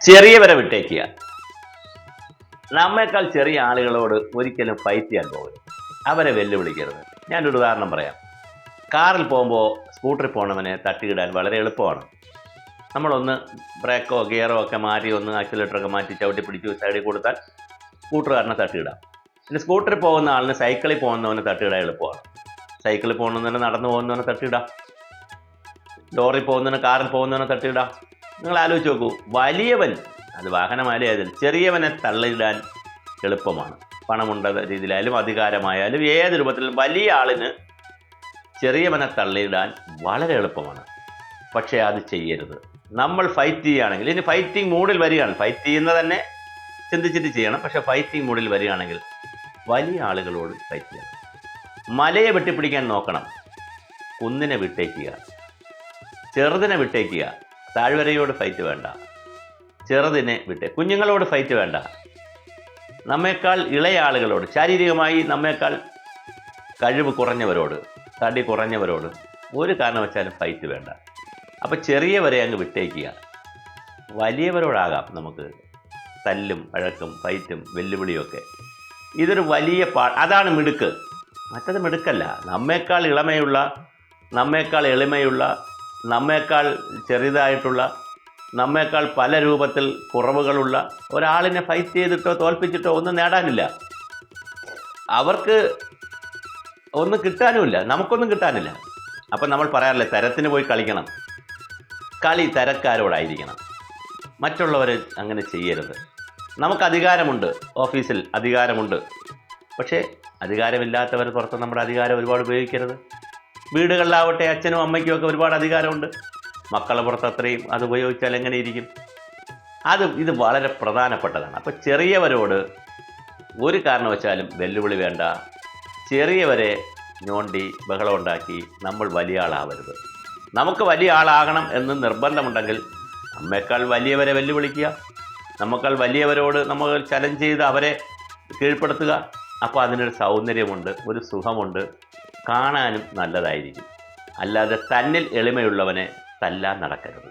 ചെറിയവരെ വിട്ടേക്കുക. നമ്മേക്കാൾ ചെറിയ ആളുകളോട് ഒരിക്കലും ഫൈറ്റ് ചെയ്യാൻ പോകരുത്. അവരെ വെല്ലുവിളിക്കരുത്. ഞാനൊരു ഉദാഹരണം പറയാം. കാറിൽ പോകുമ്പോൾ സ്കൂട്ടറിൽ പോകണവനെ തട്ടിയിടാൻ വളരെ എളുപ്പമാണ്. നമ്മളൊന്ന് ബ്രേക്കോ ഗിയറോ ഒക്കെ മാറ്റി ഒന്ന് ആക്സിലേറ്ററൊക്കെ മാറ്റി ചവിട്ടി പിടിച്ച് സൈഡിൽ കൊടുത്താൽ സ്കൂട്ടറുകാരനെ തട്ടിയിടാം. പിന്നെ സ്കൂട്ടറിൽ പോകുന്ന ആളിന് സൈക്കിളിൽ പോകുന്നവനെ തട്ടിയിടാൻ എളുപ്പമാണ്. സൈക്കിളിൽ പോകുന്നവനെ നടന്നു പോകുന്നവനെ തട്ടിയിടാം. ലോറിൽ പോകുന്നവനെ കാറിൽ പോകുന്നവനെ തട്ടിയിടാം. നിങ്ങൾ ആലോചിച്ച് നോക്കൂ, വലിയവൻ അത് വാഹനമായാലും ചെറിയവനെ തള്ളിയിടാൻ എളുപ്പമാണ്. പണമുണ്ട രീതിയിലായാലും അധികാരമായാലും ഏത് രൂപത്തിലും വലിയ ആളിന് ചെറിയവനെ തള്ളിയിടാൻ വളരെ എളുപ്പമാണ്. പക്ഷേ അത് ചെയ്യരുത്. നമ്മൾ ഫൈറ്റ് ചെയ്യുകയാണെങ്കിൽ, ഇനി ഫൈറ്റിംഗ് മൂഡിൽ വരികയാണ്, ഫൈറ്റ് ചെയ്യുന്നത് തന്നെ ചിന്തിച്ചിട്ട് ചെയ്യണം. പക്ഷേ ഫൈറ്റിംഗ് മൂഡിൽ വരികയാണെങ്കിൽ വലിയ ആളുകളോട് ഫൈറ്റ് ചെയ്യണം. മലയെ വെട്ടിപ്പിടിക്കാൻ നോക്കണം, കുന്നിനെ വിട്ടേക്കുക. ചെറുതിനെ വിട്ടേക്കുക, താഴ്വരയോട് ഫൈറ്റ് വേണ്ട. ചെറുതിനെ കുഞ്ഞുങ്ങളോട് ഫൈറ്റ് വേണ്ട. നമ്മേക്കാൾ ഇളയ ആളുകളോട്, ശാരീരികമായി നമ്മേക്കാൾ കഴിവ് കുറഞ്ഞവരോട്, തടി കുറഞ്ഞവരോട് ഒരു കാരണവശാലും ഫൈറ്റ് വേണ്ട. അപ്പോൾ ചെറിയവരെ അങ്ങ് വിട്ടേക്കുക. വലിയവരോടാകാം നമുക്ക് തല്ലും വഴക്കും ഫൈറ്റും വെല്ലുവിളിയൊക്കെ. ഇതൊരു വലിയ അതാണ് മിടുക്ക്. മറ്റത് മിടുക്കല്ല. നമ്മേക്കാൾ ഇളമയുള്ള, നമ്മേക്കാൾ എളിമയുള്ള, നമ്മേക്കാൾ ചെറുതായിട്ടുള്ള, നമ്മേക്കാൾ പല രൂപത്തിൽ കുറവുകളുള്ള ഒരാളിനെ ഫൈറ്റ് ചെയ്തിട്ടോ തോൽപ്പിച്ചിട്ടോ ഒന്നും നേടാനില്ല. അവർക്ക് ഒന്നും കിട്ടാനുമില്ല, നമുക്കൊന്നും കിട്ടാനില്ല. അപ്പം നമ്മൾ പറയാറില്ലേ, തരത്തിന് പോയി കളിക്കണം. കളി തരക്കാരോടായിരിക്കണം. മറ്റുള്ളവർ അങ്ങനെ ചെയ്യരുത്. നമുക്ക് അധികാരമുണ്ട്, ഓഫീസിൽ അധികാരമുണ്ട്. പക്ഷേ അധികാരമില്ലാത്തവർ പുറത്ത് നമ്മുടെ അധികാരം ഒരുപാട് ഉപയോഗിക്കരുത്. വീടുകളിലാവട്ടെ അച്ഛനും അമ്മയ്ക്കും ഒക്കെ ഒരുപാട് അധികാരമുണ്ട്. മക്കളെ പുറത്ത് അത്രയും അത് ഉപയോഗിച്ചാൽ എങ്ങനെ ഇരിക്കും? ഇത് വളരെ പ്രധാനപ്പെട്ടതാണ്. അപ്പോൾ ചെറിയവരോട് ഒരു കാരണവശാലും വെല്ലുവിളി വേണ്ട. ചെറിയവരെ ഞോണ്ടി ബഹളമുണ്ടാക്കി നമ്മൾ വലിയ ആളാവരുത്. നമുക്ക് വലിയ ആളാകണം എന്ന് നിർബന്ധമുണ്ടെങ്കിൽ നമ്മേക്കാൾ വലിയവരെ വെല്ലുവിളിക്കുക. നമ്മേക്കാൾ വലിയവരോട് നമ്മൾ ചലഞ്ച് ചെയ്ത് അവരെ കീഴ്പ്പെടുത്തുക. അപ്പോൾ അതിനൊരു സൗന്ദര്യമുണ്ട്, ഒരു സുഖമുണ്ട്, കാണാനും നല്ലതായിരിക്കും. അല്ലാതെ തന്നിൽ എളിമയുള്ളവനെ തല്ലാൻ നടക്കരുത്.